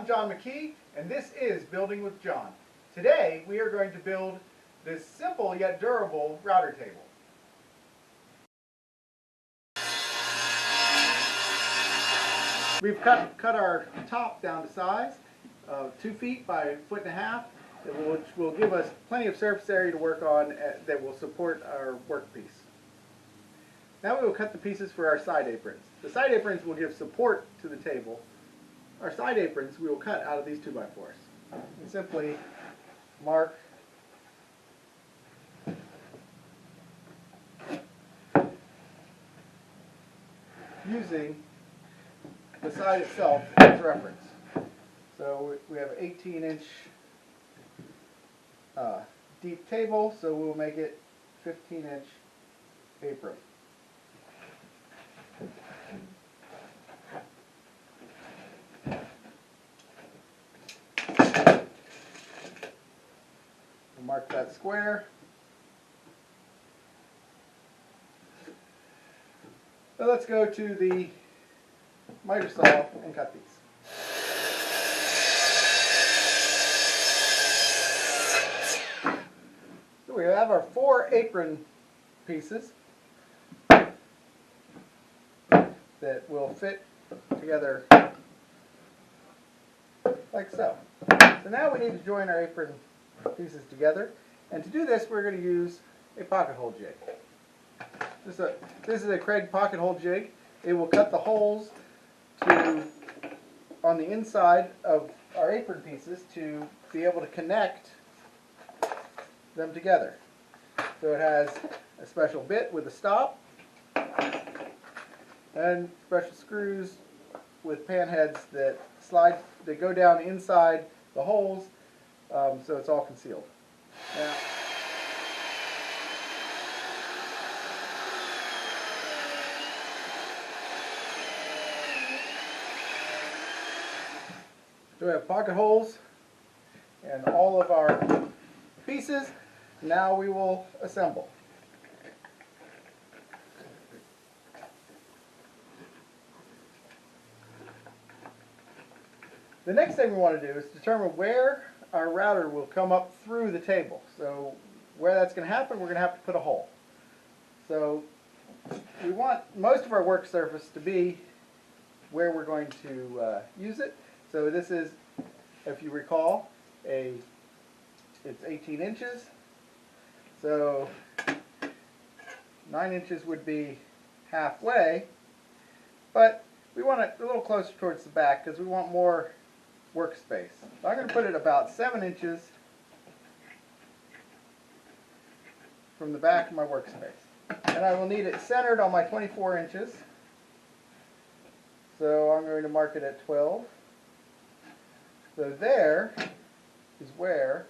I'm John McKee, and this is Building with John. Today we are going to build this simple yet durable router table. We've cut our top down to size, 2 feet by 1.5 feet, which will give us plenty of surface area to work on that will support our workpiece. Now we will cut the pieces for our side aprons. The side aprons will give support to the table. Our side aprons we will cut out of these 2x4s. And simply mark using the side itself as reference. So we have an 18-inch deep table, so we'll make it 15-inch apron. We'll mark that square. Now let's go to the miter saw and cut these. So we have our 4 apron pieces that will fit together like so. So now we need to join our apron pieces together, and to do this we're going to use a pocket hole jig. This is a Kreg pocket hole jig. It will cut the holes on the inside of our apron pieces to be able to connect them together. So it has a special bit with a stop and special screws with pan heads that go down inside the holes, so it's all concealed. Now, so we have pocket holes and all of our pieces. Now we will assemble. The next thing we want to do is determine where our router will come up through the table. So where that's going to happen, we're going to have to put a hole. So we want most of our work surface to be where we're going to use it. So this is, if you recall, it's 18 inches. So 9 inches would be halfway, but we want it a little closer towards the back because we want more workspace. So I'm going to put it about 7 inches from the back of my workspace. And I will need it centered on my 24 inches. So I'm going to mark it at 12. So there is where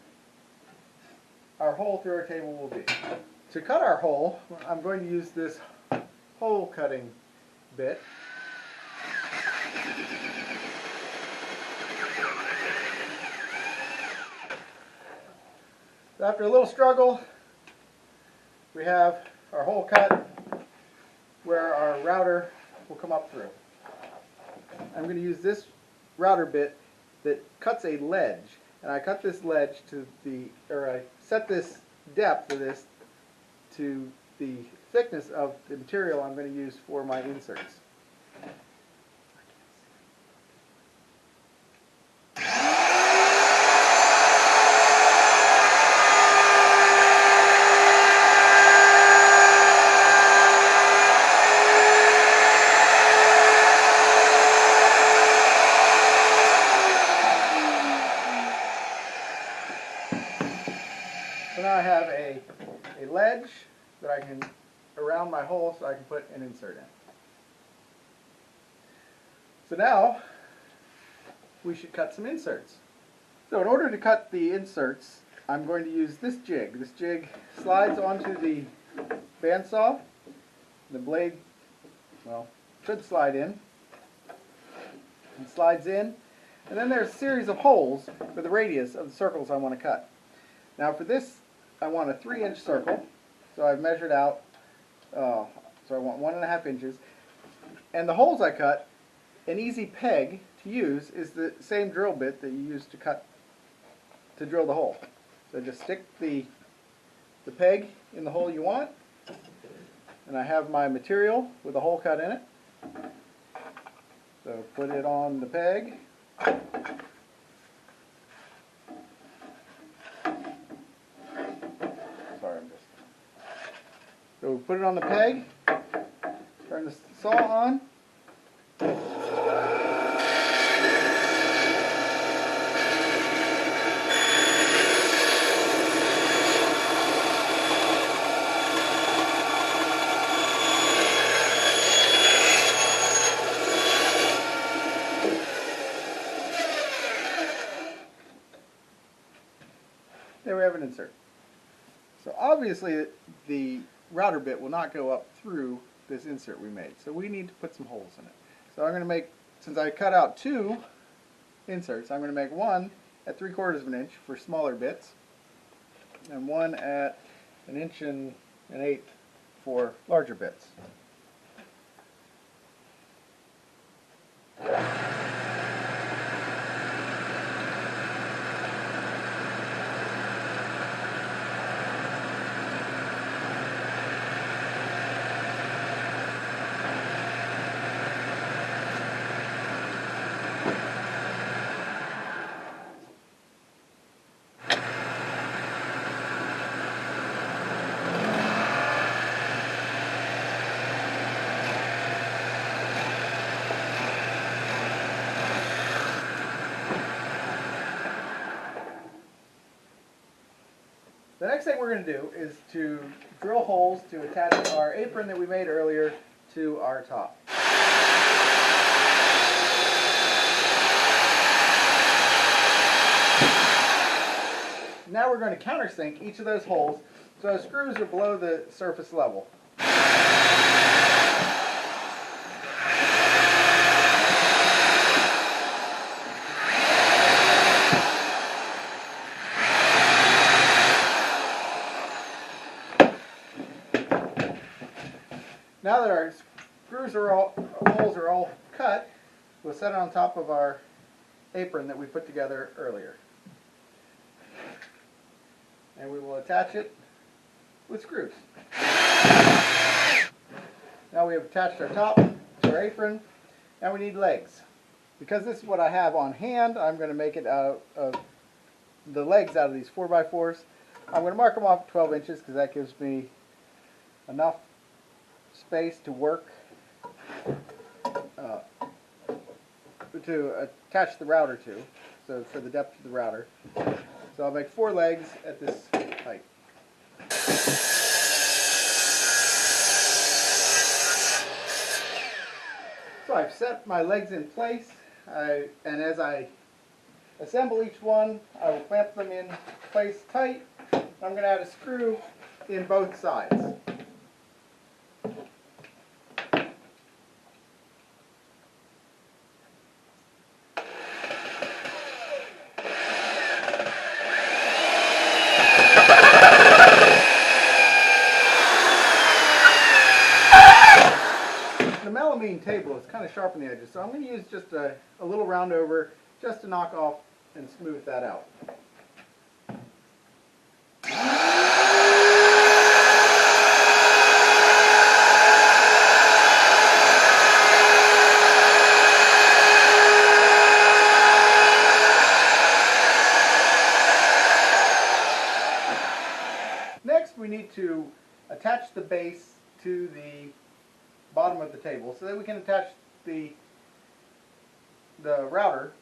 our hole through our table will be. To cut our hole, I'm going to use this hole cutting bit. So after a little struggle, we have our hole cut where our router will come up through. I'm going to use this router bit that cuts a ledge, and I cut this ledge I set this depth of this to the thickness of the material I'm going to use for my inserts. So now I have a ledge that I can around my hole so I can put an insert in. So now we should cut some inserts. So in order to cut the inserts, I'm going to use this jig. This jig slides onto the bandsaw. The blade, well, should slide in. And slides in. And then there's a series of holes for the radius of the circles I want to cut. Now for this, I want a 3-inch circle. So I've measured out, so I want 1.5 inches. And the holes I cut, an easy peg to use is the same drill bit that you use to drill the hole. So just stick the peg in the hole you want, and I have my material with a hole cut in it. So put it on the peg. So put it on the peg, turn the saw on. There we have an insert. So obviously the router bit will not go up through this insert we made. So we need to put some holes in it. So I'm going to make, since I cut out 2 inserts, I'm going to make one at 3/4 of an inch for smaller bits, and one at 1 1/8 inch for larger bits. The next thing we're going to do is to drill holes to attach our apron that we made earlier to our top. Now we're going to countersink each of those holes so the screws are below the surface level. Now that our holes are all cut, we'll set it on top of our apron that we put together earlier. And we will attach it with screws. Now we have attached our top to our apron, and we need legs. Because this is what I have on hand, I'm going to make it out of the legs out of these 4x4s. I'm going to mark them off at 12 inches because that gives me enough space to work to attach the router to, so for the depth of the router. So I'll make 4 legs at this height. So I've set my legs in place, and as I assemble each one, I will clamp them in place tight. I'm going to add a screw in both sides. Table is kind of sharp on the edges, so I'm going to use just a little round over just to knock off and smooth that out. Next, we need to attach the base to the bottom of the table so that we can attach the router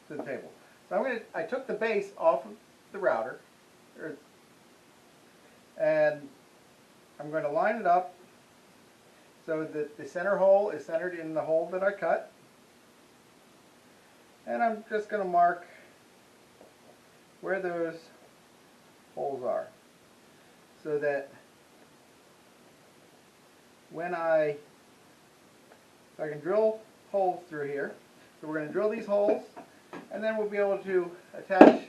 to the table. So I took the base off of the router, and I'm going to line it up so that the center hole is centered in the hole that I cut, and I'm just going to mark where those holes are so that when I can drill holes through here. So we're going to drill these holes, and then we'll be able to attach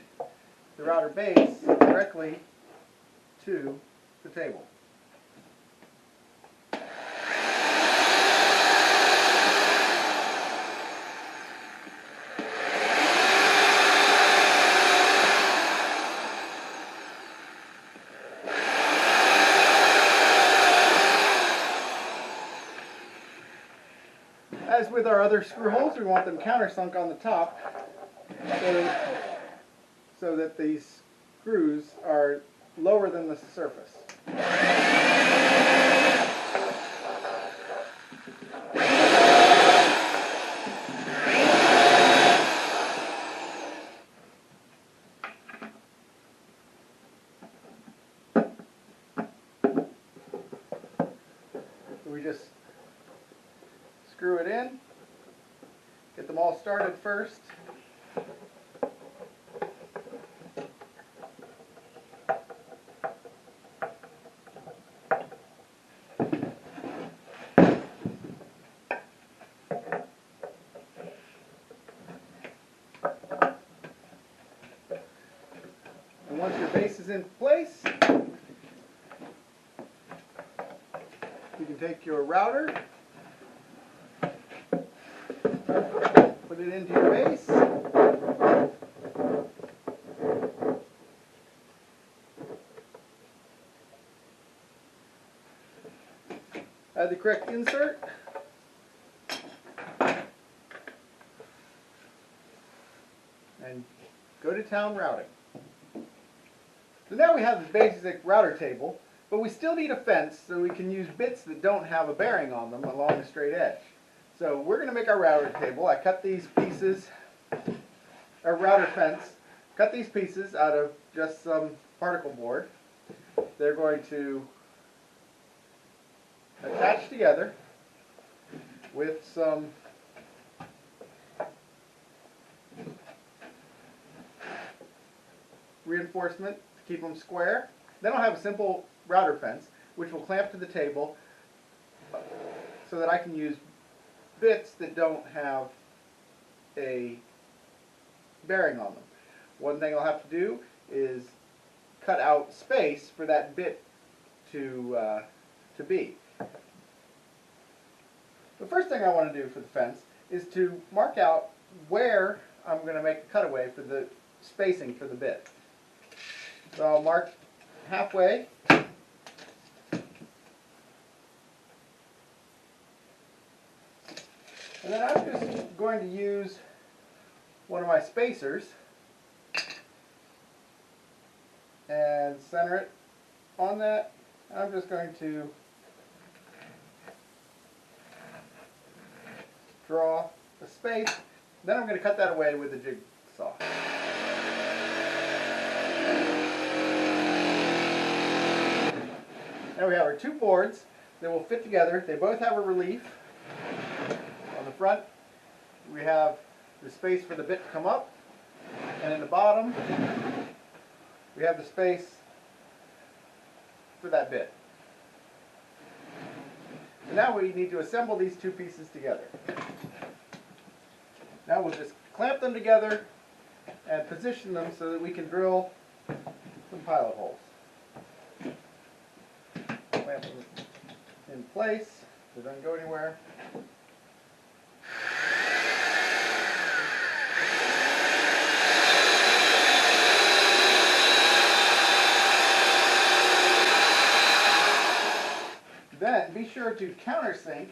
the router base directly to the table. As with our other screw holes, we want them countersunk on the top so that these screws are lower than the surface. We just screw it in, get them all started first. And once your base is in place, you can take your router, put it into your base, add the correct insert, and go to town routing. So now we have the basic router table, but we still need a fence so we can use bits that don't have a bearing on them along a straight edge. So we're going to make our router table. I cut these pieces, our router fence, cut these pieces out of just some particle board. They're going to attach together with some reinforcement to keep them square. Then I'll have a simple router fence which will clamp to the table so that I can use bits that don't have a bearing on them. One thing I'll have to do is cut out space for that bit to be. The first thing I want to do for the fence is to mark out where I'm going to make a cutaway for the spacing for the bit. So I'll mark halfway. And then I'm just going to use one of my spacers and center it on that. I'm just going to draw a space. Then I'm going to cut that away with a jigsaw. Now we have our two boards that will fit together. They both have a relief. On the front, we have the space for the bit to come up, and in the bottom, we have the space for that bit. And now we need to assemble these two pieces together. Now we'll just clamp them together and position them so that we can drill some pilot holes. Clamp them in place so they don't go anywhere. Then be sure to countersink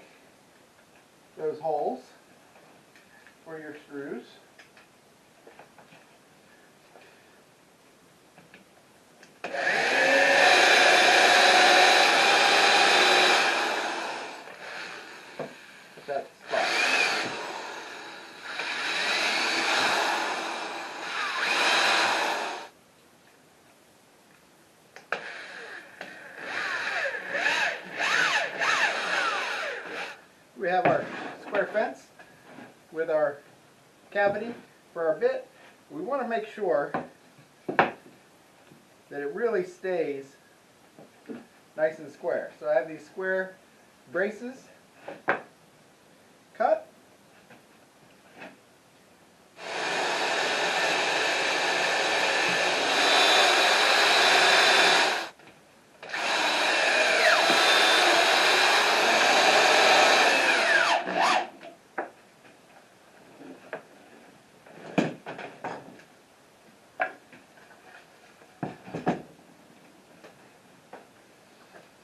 those holes for your screws. That spot. We have our square fence with our cavity for our bit. We want to make sure that it really stays nice and square. So I have these square braces cut.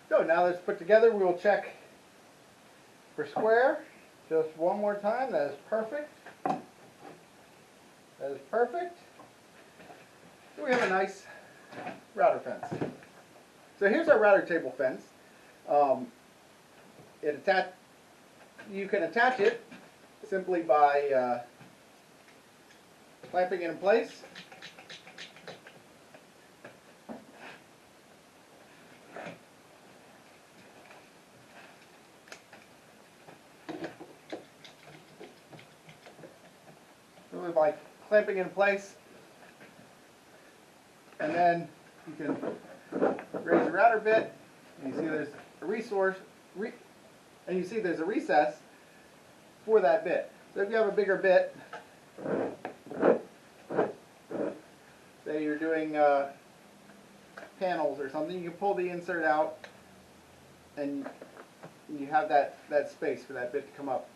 So now that's put together, we will check for square. Just one more time. That is perfect. That is perfect. So we have a nice router fence. So here's our router table fence. You can attach it simply by clamping it in place. Simply by clamping it in place, and then you can raise the router bit, and you see there's a recess for that bit. So if you have a bigger bit, say you're doing panels or something, you can pull the insert out, and you have that space for that bit to come up.